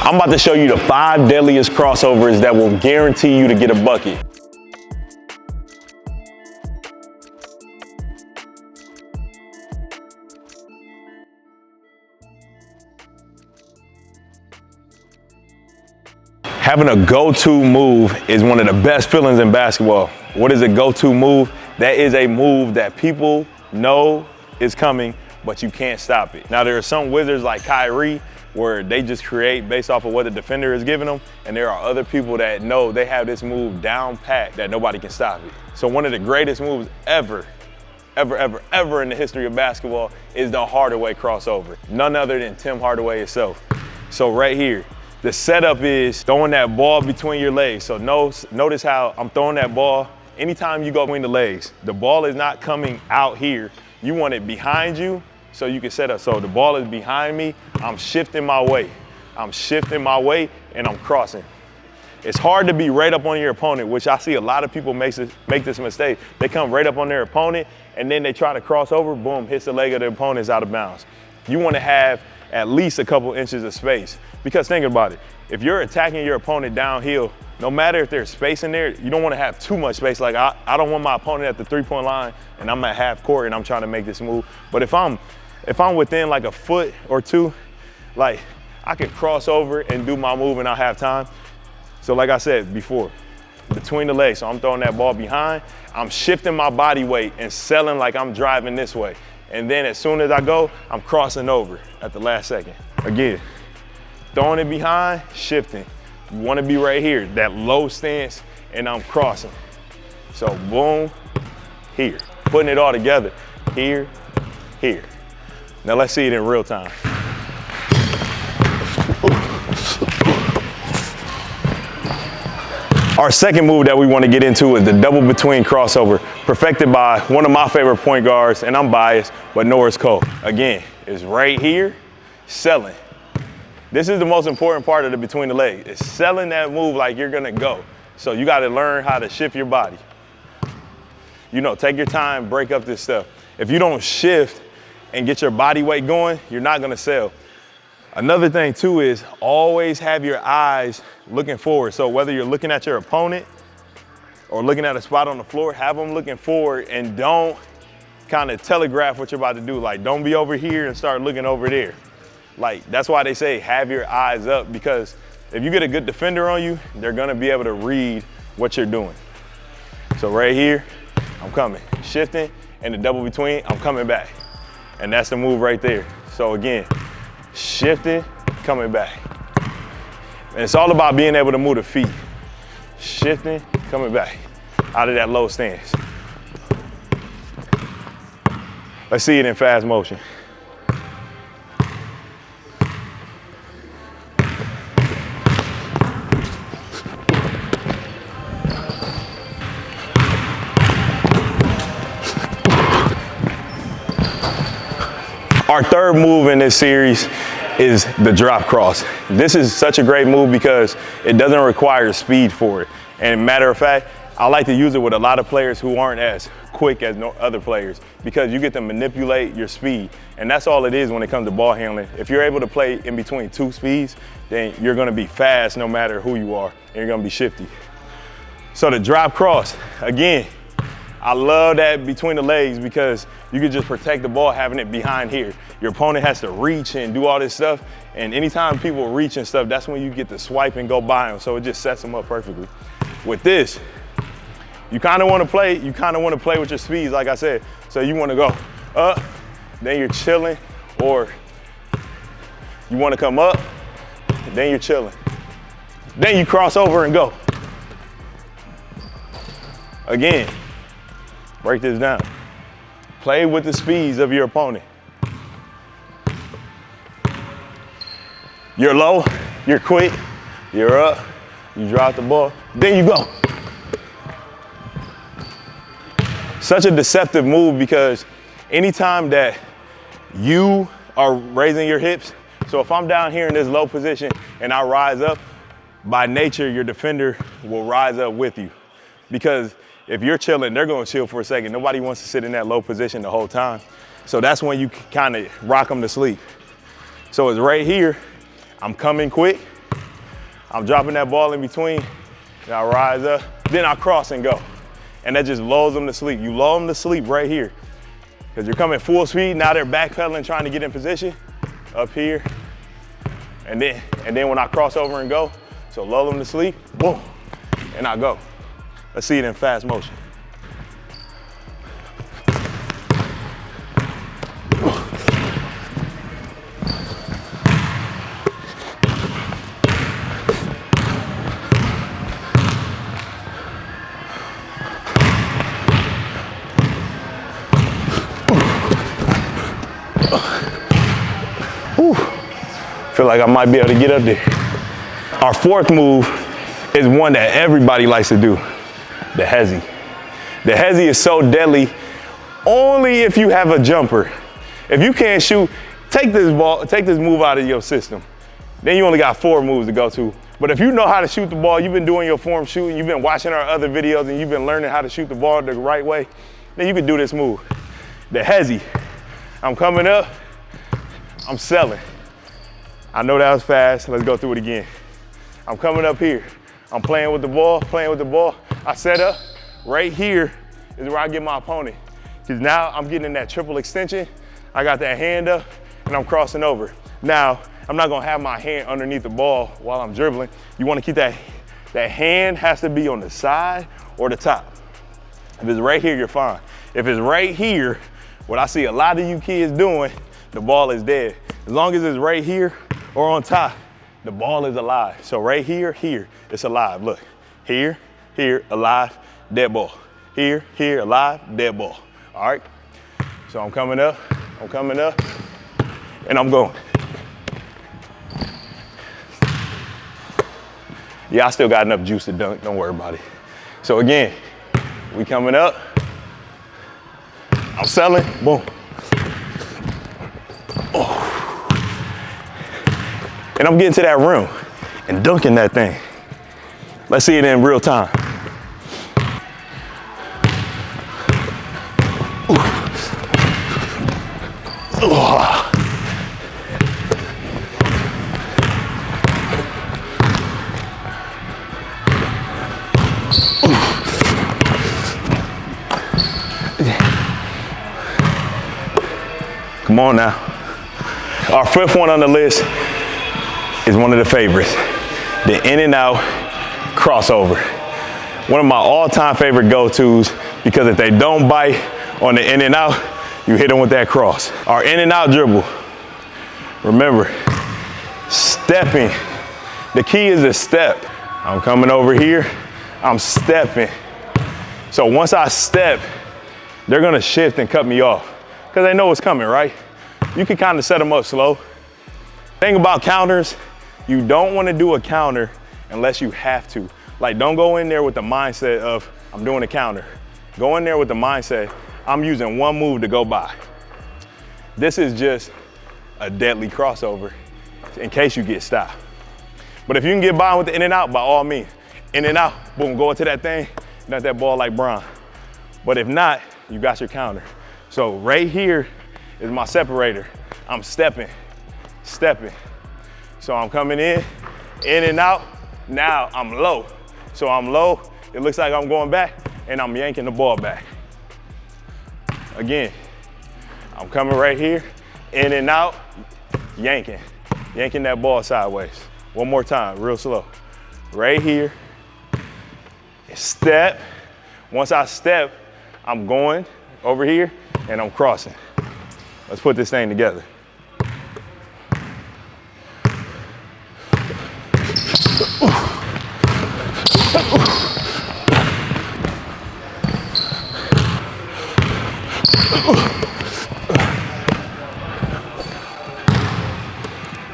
I'm about to show you the 5 deadliest crossovers that will guarantee you to get a bucket. Having a go-to move is one of the best feelings in basketball. What is a go-to move? That is a move that people know is coming, but you can't stop it. Now, there are some wizards like Kyrie where they just create based off of what the defender is giving them, and there are other people that know they have this move down pat that nobody can stop it. So one of the greatest moves ever in the history of basketball is the Hardway Crossover. None other than Tim Hardaway himself. So right here, the setup is throwing that ball between your legs. So notice how I'm throwing that ball. Anytime you go between the legs, the ball is not coming out here. You want it behind you so you can set up. So the ball is behind me, I'm shifting my weight. I'm shifting my weight and I'm crossing. It's hard to be right up on your opponent, which I see a lot of people make this mistake. They come right up on their opponent and then they try to cross over, boom, hits the leg of the opponent, out of bounds. You want to have at least a couple inches of space. Because think about it, if you're attacking your opponent downhill, no matter if there's space in there, you don't want to have too much space. Like I don't want my opponent at the 3-point line and I'm at half court and I'm trying to make this move. But if I'm within like a foot or two, like I can cross over and do my move and I'll have time. So like I said before, between the legs, so I'm throwing that ball behind, I'm shifting my body weight and selling like I'm driving this way. And then as soon as I go, I'm crossing over at the last second. Again, throwing it behind, shifting. You want to be right here, that low stance, and I'm crossing. So boom, here. Putting it all together, here, here. Now let's see it in real time. Our second move that we want to get into is the double between crossover, perfected by one of my favorite point guards, and I'm biased, but Norris Cole. Again, it's right here, selling. This is the most important part of the between the legs. It's selling that move like you're gonna go. So you gotta learn how to shift your body. You know, take your time, break up this stuff. If you don't shift and get your body weight going, you're not gonna sell. Another thing too is always have your eyes looking forward. So whether you're looking at your opponent or looking at a spot on the floor, have them looking forward and don't kind of telegraph what you're about to do. Like don't be over here and start looking over there. Like, that's why they say have your eyes up, because if you get a good defender on you, they're gonna be able to read what you're doing. So right here, I'm coming, shifting, and the double between, I'm coming back. And that's the move right there. So again, shifting, coming back. And it's all about being able to move the feet. Shifting, coming back, out of that low stance. Let's see it in fast motion. Our third move in this series is the drop cross. This is such a great move because it doesn't require speed for it. And matter of fact, I like to use it with a lot of players who aren't as quick as other players, because you get to manipulate your speed. And that's all it is when it comes to ball handling. If you're able to play in between two speeds, then you're gonna be fast no matter who you are, and you're gonna be shifty. So the drop cross, again, I love that between the legs because you can just protect the ball having it behind here. Your opponent has to reach and do all this stuff. And anytime people reach and stuff, that's when you get to swipe and go by them. So it just sets them up perfectly. With this, you kind of want to play with your speeds, like I said. So you want to go up, then you're chilling, or you want to come up, then you're chilling. Then you cross over and go. Again, break this down. Play with the speeds of your opponent. You're low, you're quick, you're up, you drop the ball, then you go. Such a deceptive move because anytime that you are raising your hips, so if I'm down here in this low position and I rise up, by nature, your defender will rise up with you. Because if you're chilling, they're gonna chill for a second. Nobody wants to sit in that low position the whole time. So that's when you kind of rock them to sleep. So it's right here, I'm coming quick, I'm dropping that ball in between, and I rise up, then I cross and go. And that just lulls them to sleep. You lull them to sleep right here. Because you're coming full speed, now they're backpedaling, trying to get in position, up here. And then when I cross over and go, so lull them to sleep, boom, and I go. Let's see it in fast motion. Feel like I might be able to get up there. Our fourth move is one that everybody likes to do, the Hesi. The Hesi is so deadly only if you have a jumper. If you can't shoot, take this move out of your system. Then you only got 4 moves to go to. But if you know how to shoot the ball, you've been doing your form shooting, you've been watching our other videos, and you've been learning how to shoot the ball the right way, then you can do this move. The Hesi. I'm coming up, I'm selling. I know that was fast, let's go through it again. I'm coming up here, I'm playing with the ball. I set up, right here is where I get my opponent. Because now I'm getting in that triple extension, I got that hand up, and I'm crossing over. Now, I'm not gonna have my hand underneath the ball while I'm dribbling. You wanna keep that hand has to be on the side or the top. If it's right here, you're fine. If it's right here, what I see a lot of you kids doing, the ball is dead. As long as it's right here or on top, the ball is alive. So right here, it's alive. Look, here, alive, dead ball. Here, alive, dead ball. All right? So I'm coming up, and I'm going. Yeah, I still got enough juice to dunk, don't worry about it. So again, we coming up, I'm selling, boom. Oh. And I'm getting to that rim and dunking that thing. Let's see it in real time. Come on now. Our 5th one on the list is one of the favorites, the InNOut crossover. One of my all-time favorite go-tos, because if they don't bite on the InNOut, you hit them with that cross. Our InNOut dribble, remember, stepping. The key is to step. I'm coming over here, I'm stepping. So once I step, they're gonna shift and cut me off, because they know what's coming, right? You can kind of set them up slow. Thing about counters, you don't want to do a counter unless you have to. Like, don't go in there with the mindset of, I'm doing a counter. Go in there with the mindset, I'm using one move to go by. This is just a deadly crossover in case you get stopped. But if you can get by with the InNOut, by all means, InNOut, boom, go into that thing, dunk that ball like Bron. But if not, you got your counter. So right here is my separator. I'm stepping. So I'm coming in and out. Now I'm low. So I'm low, it looks like I'm going back, and I'm yanking the ball back. Again, I'm coming right here, in and out, yanking that ball sideways. One more time, real slow. Right here, step. Once I step, I'm going over here, and I'm crossing. Let's put this thing together.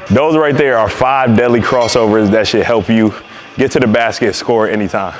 Those right there are 5 deadly crossovers that should help you get to the basket, score anytime.